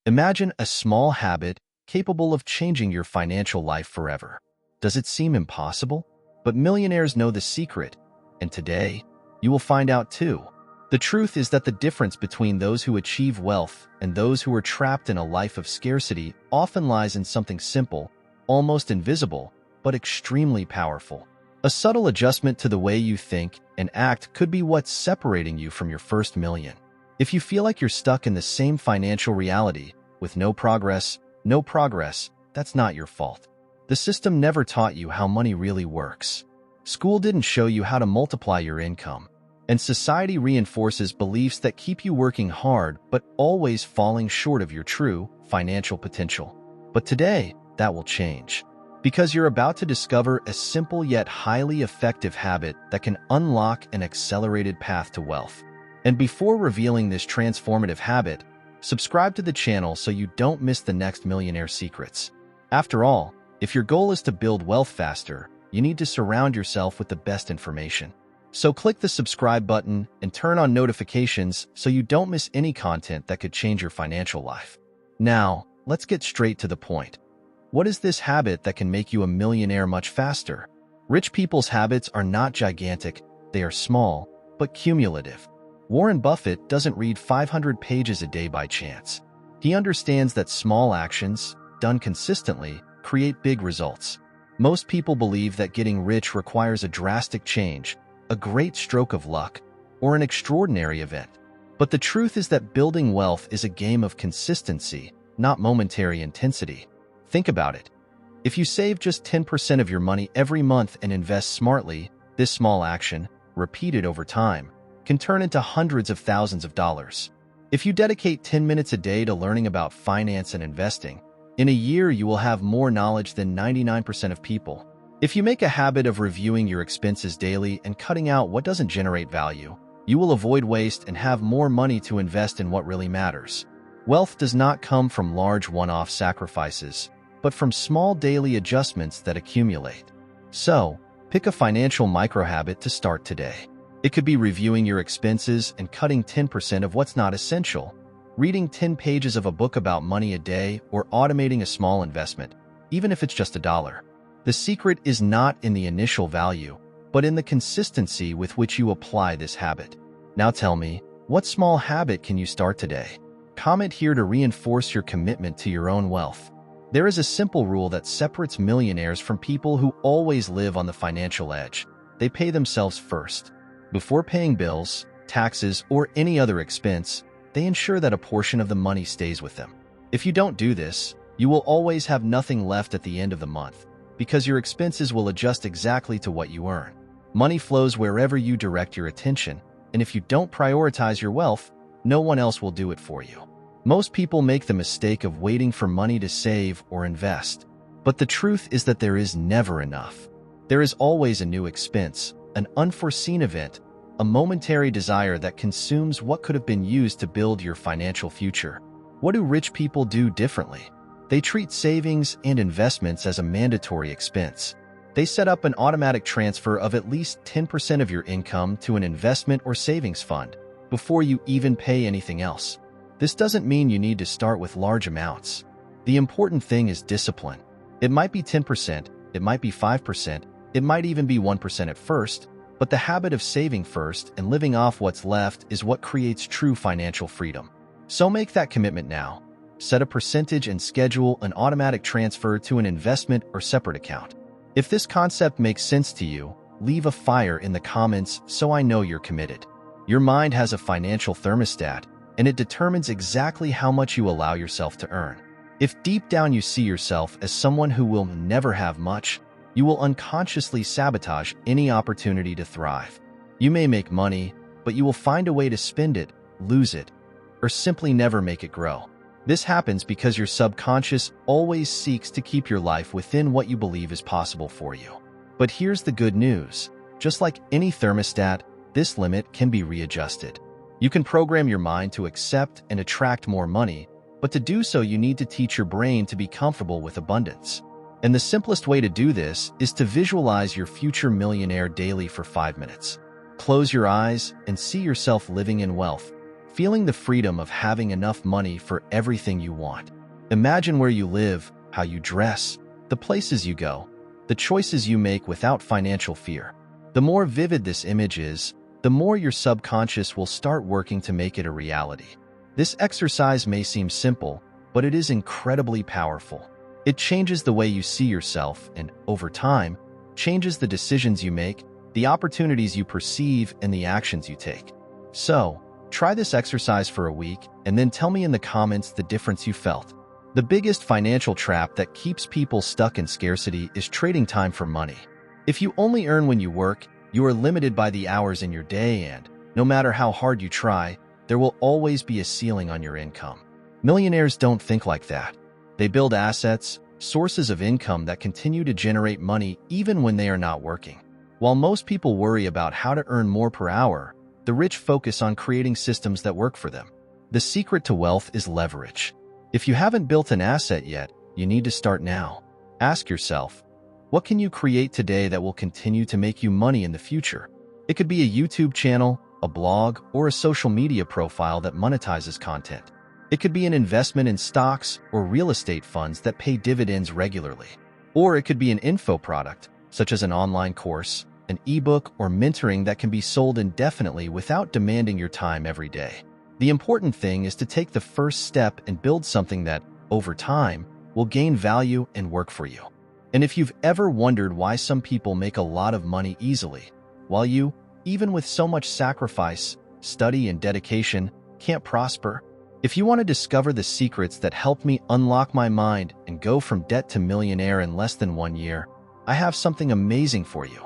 Imagine a small habit capable of changing your financial life forever. Does it seem impossible? But millionaires know the secret, and today, you will find out too. The truth is that the difference between those who achieve wealth and those who are trapped in a life of scarcity often lies in something simple, almost invisible, but extremely powerful. A subtle adjustment to the way you think and act could be what's separating you from your first million. If you feel like you're stuck in the same financial reality with no progress, that's not your fault. The system never taught you how money really works. School didn't show you how to multiply your income. And society reinforces beliefs that keep you working hard but always falling short of your true financial potential. But today, that will change. Because you're about to discover a simple yet highly effective habit that can unlock an accelerated path to wealth. And before revealing this transformative habit, subscribe to the channel so you don't miss the next millionaire secrets. After all, if your goal is to build wealth faster, you need to surround yourself with the best information. So click the subscribe button and turn on notifications so you don't miss any content that could change your financial life. Now, let's get straight to the point. What is this habit that can make you a millionaire much faster? Rich people's habits are not gigantic, they are small, but cumulative. Warren Buffett doesn't read 500 pages a day by chance. He understands that small actions, done consistently, create big results. Most people believe that getting rich requires a drastic change, a great stroke of luck, or an extraordinary event. But the truth is that building wealth is a game of consistency, not momentary intensity. Think about it. If you save just 10% of your money every month and invest smartly, this small action, repeated over time, can turn into hundreds of thousands of dollars. If you dedicate 10 minutes a day to learning about finance and investing, in a year you will have more knowledge than 99% of people. If you make a habit of reviewing your expenses daily and cutting out what doesn't generate value, you will avoid waste and have more money to invest in what really matters. Wealth does not come from large one-off sacrifices, but from small daily adjustments that accumulate. So, pick a financial microhabit to start today. It could be reviewing your expenses and cutting 10% of what's not essential, reading 10 pages of a book about money a day, or automating a small investment, even if it's just $1. The secret is not in the initial value, but in the consistency with which you apply this habit. Now tell me, what small habit can you start today? Comment here to reinforce your commitment to your own wealth. There is a simple rule that separates millionaires from people who always live on the financial edge. They pay themselves first. Before paying bills, taxes, or any other expense, they ensure that a portion of the money stays with them. If you don't do this, you will always have nothing left at the end of the month, because your expenses will adjust exactly to what you earn. Money flows wherever you direct your attention, and if you don't prioritize your wealth, no one else will do it for you. Most people make the mistake of waiting for money to save or invest. But the truth is that there is never enough. There is always a new expense, an unforeseen event, a momentary desire that consumes what could have been used to build your financial future. What do rich people do differently? They treat savings and investments as a mandatory expense. They set up an automatic transfer of at least 10% of your income to an investment or savings fund before you even pay anything else. This doesn't mean you need to start with large amounts. The important thing is discipline. It might be 10%, it might be 5%, it might even be 1% at first, but the habit of saving first and living off what's left is what creates true financial freedom. So make that commitment now. Set a percentage and schedule an automatic transfer to an investment or separate account. If this concept makes sense to you, leave a fire in the comments so I know you're committed. Your mind has a financial thermostat, and it determines exactly how much you allow yourself to earn. If deep down you see yourself as someone who will never have much, you will unconsciously sabotage any opportunity to thrive. You may make money, but you will find a way to spend it, lose it, or simply never make it grow. This happens because your subconscious always seeks to keep your life within what you believe is possible for you. But here's the good news. Just like any thermostat, this limit can be readjusted. You can program your mind to accept and attract more money, but to do so you need to teach your brain to be comfortable with abundance. And the simplest way to do this is to visualize your future millionaire daily for 5 minutes. Close your eyes and see yourself living in wealth, feeling the freedom of having enough money for everything you want. Imagine where you live, how you dress, the places you go, the choices you make without financial fear. The more vivid this image is, the more your subconscious will start working to make it a reality. This exercise may seem simple, but it is incredibly powerful. It changes the way you see yourself and, over time, changes the decisions you make, the opportunities you perceive, and the actions you take. So, try this exercise for a week and then tell me in the comments the difference you felt. The biggest financial trap that keeps people stuck in scarcity is trading time for money. If you only earn when you work, you are limited by the hours in your day, and no matter how hard you try, there will always be a ceiling on your income. Millionaires don't think like that. They build assets, sources of income that continue to generate money even when they are not working. While most people worry about how to earn more per hour, the rich focus on creating systems that work for them. The secret to wealth is leverage. If you haven't built an asset yet, you need to start now. Ask yourself, what can you create today that will continue to make you money in the future? It could be a YouTube channel, a blog, or a social media profile that monetizes content. It could be an investment in stocks or real estate funds that pay dividends regularly. Or it could be an info product, such as an online course, an ebook, or mentoring that can be sold indefinitely without demanding your time every day. The important thing is to take the first step and build something that, over time, will gain value and work for you. And if you've ever wondered why some people make a lot of money easily, while you, even with so much sacrifice, study, and dedication, can't prosper, if you want to discover the secrets that helped me unlock my mind and go from debt to millionaire in less than 1 year, I have something amazing for you.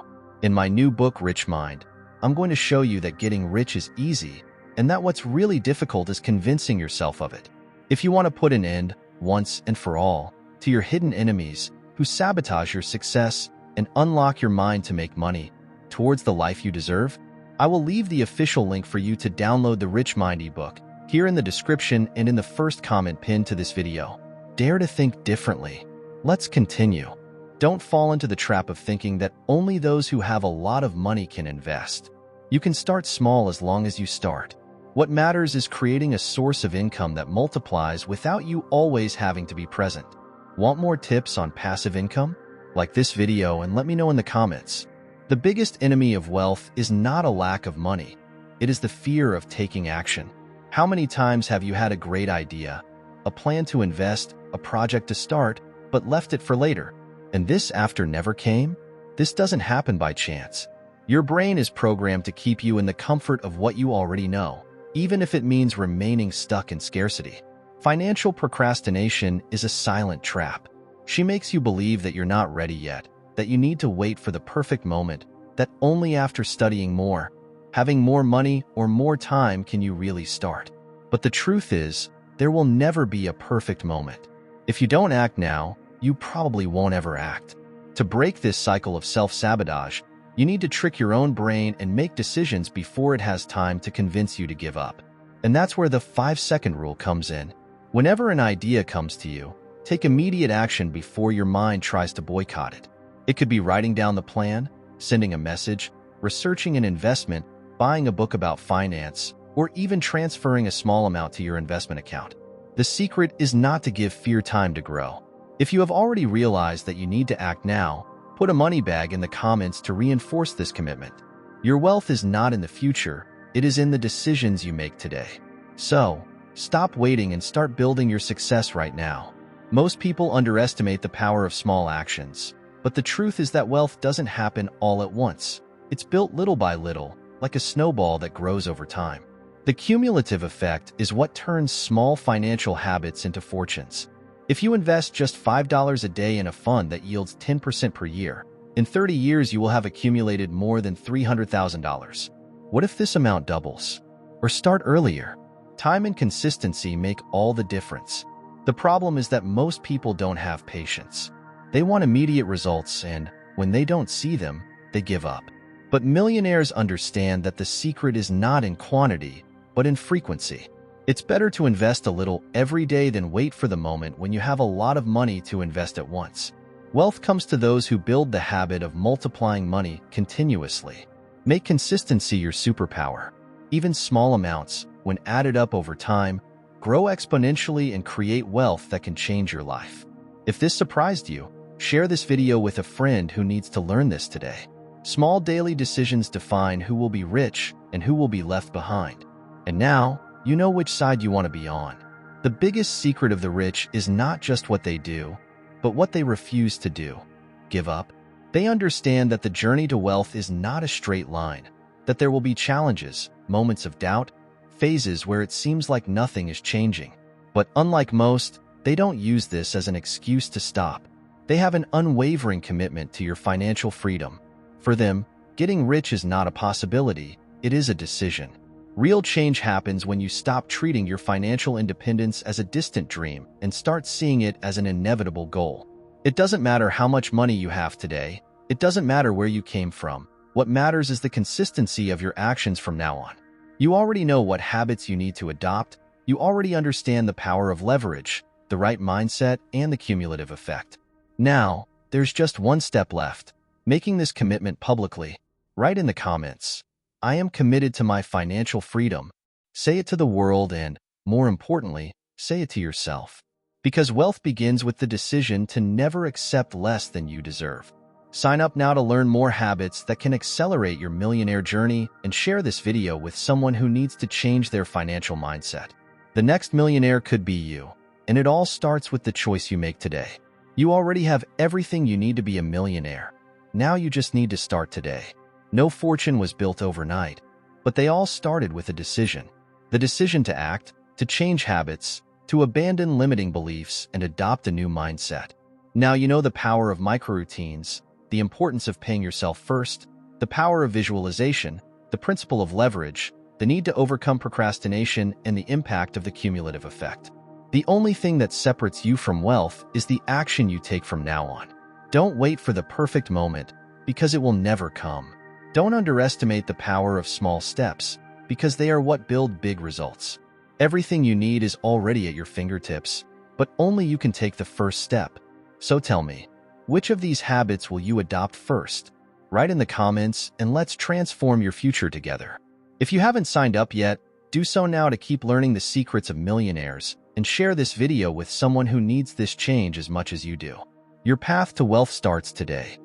In my new book, Rich Mind, I'm going to show you that getting rich is easy and that what's really difficult is convincing yourself of it. If you want to put an end, once and for all, to your hidden enemies who sabotage your success and unlock your mind to make money towards the life you deserve, I will leave the official link for you to download the Rich Mind ebook here in the description and in the first comment pinned to this video. Dare to think differently. Let's continue. Don't fall into the trap of thinking that only those who have a lot of money can invest. You can start small as long as you start. What matters is creating a source of income that multiplies without you always having to be present. Want more tips on passive income? Like this video and let me know in the comments. The biggest enemy of wealth is not a lack of money. It is the fear of taking action. How many times have you had a great idea, a plan to invest, a project to start, but left it for later? And this after never came? This doesn't happen by chance. Your brain is programmed to keep you in the comfort of what you already know, even if it means remaining stuck in scarcity. Financial procrastination is a silent trap. She makes you believe that you're not ready yet, that you need to wait for the perfect moment, that only after studying more, having more money, or more time can you really start. But the truth is, there will never be a perfect moment. If you don't act now, you probably won't ever act. To break this cycle of self-sabotage, you need to trick your own brain and make decisions before it has time to convince you to give up. And that's where the 5-second rule comes in. Whenever an idea comes to you, take immediate action before your mind tries to boycott it. It could be writing down the plan, sending a message, researching an investment, buying a book about finance, or even transferring a small amount to your investment account. The secret is not to give fear time to grow. If you have already realized that you need to act now, put a money bag in the comments to reinforce this commitment. Your wealth is not in the future, it is in the decisions you make today. So, stop waiting and start building your success right now. Most people underestimate the power of small actions, but the truth is that wealth doesn't happen all at once. It's built little by little, like a snowball that grows over time. The cumulative effect is what turns small financial habits into fortunes. If you invest just $5 a day in a fund that yields 10% per year, in 30 years you will have accumulated more than $300,000. What if this amount doubles? Or start earlier? Time and consistency make all the difference. The problem is that most people don't have patience. They want immediate results, and when they don't see them, they give up. But millionaires understand that the secret is not in quantity, but in frequency. It's better to invest a little every day than wait for the moment when you have a lot of money to invest at once. Wealth comes to those who build the habit of multiplying money continuously. Make consistency your superpower. Even small amounts, when added up over time, grow exponentially and create wealth that can change your life. If this surprised you, share this video with a friend who needs to learn this today. Small daily decisions define who will be rich and who will be left behind. And now, you know which side you want to be on. The biggest secret of the rich is not just what they do, but what they refuse to do. Give up. They understand that the journey to wealth is not a straight line, that there will be challenges, moments of doubt, phases where it seems like nothing is changing. But unlike most, they don't use this as an excuse to stop. They have an unwavering commitment to your financial freedom. For them, getting rich is not a possibility, it is a decision. Real change happens when you stop treating your financial independence as a distant dream and start seeing it as an inevitable goal. It doesn't matter how much money you have today. It doesn't matter where you came from. What matters is the consistency of your actions from now on. You already know what habits you need to adopt. You already understand the power of leverage, the right mindset, and the cumulative effect. Now, there's just one step left. Making this commitment publicly. Write in the comments, "I am committed to my financial freedom." Say it to the world and, more importantly, say it to yourself. Because wealth begins with the decision to never accept less than you deserve. Sign up now to learn more habits that can accelerate your millionaire journey and share this video with someone who needs to change their financial mindset. The next millionaire could be you, and it all starts with the choice you make today. You already have everything you need to be a millionaire. Now you just need to start today. No fortune was built overnight, but they all started with a decision. The decision to act, to change habits, to abandon limiting beliefs and adopt a new mindset. Now you know the power of microroutines, the importance of paying yourself first, the power of visualization, the principle of leverage, the need to overcome procrastination, and the impact of the cumulative effect. The only thing that separates you from wealth is the action you take from now on. Don't wait for the perfect moment, because it will never come. Don't underestimate the power of small steps, because they are what build big results. Everything you need is already at your fingertips, but only you can take the first step. So tell me, which of these habits will you adopt first? Write in the comments and let's transform your future together. If you haven't signed up yet, do so now to keep learning the secrets of millionaires and share this video with someone who needs this change as much as you do. Your path to wealth starts today.